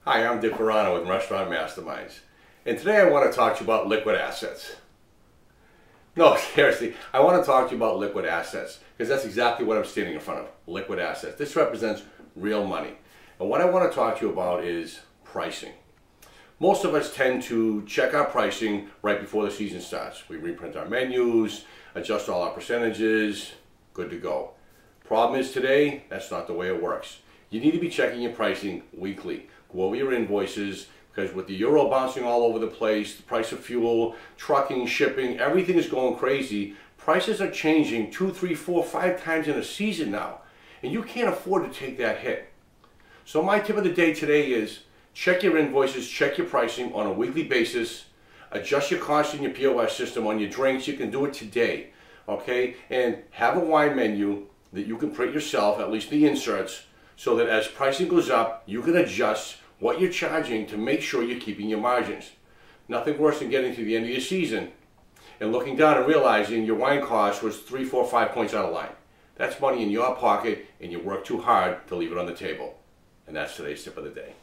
Hi, I'm Dick Verano with Restaurant Masterminds, and today I want to talk to you about liquid assets. No, seriously, I want to talk to you about liquid assets because that's exactly what I'm standing in front of, liquid assets. This represents real money. And what I want to talk to you about is pricing. Most of us tend to check our pricing right before the season starts. We reprint our menus, adjust all our percentages, good to go. Problem is today, that's not the way it works. You need to be checking your pricing weekly. Go over your invoices, because with the euro bouncing all over the place, the price of fuel, trucking, shipping, everything is going crazy. Prices are changing 2, 3, 4, 5 times in a season now, and you can't afford to take that hit. So my tip of the day today is check your invoices, check your pricing on a weekly basis, adjust your costs in your POS system on your drinks. You can do it today, okay? And have a wine menu that you can print yourself, at least the inserts, so that as pricing goes up, you can adjust what you're charging to make sure you're keeping your margins. Nothing worse than getting to the end of your season and looking down and realizing your wine cost was 3, 4, 5 points out of line. That's money in your pocket, and you work too hard to leave it on the table. And that's today's tip of the day.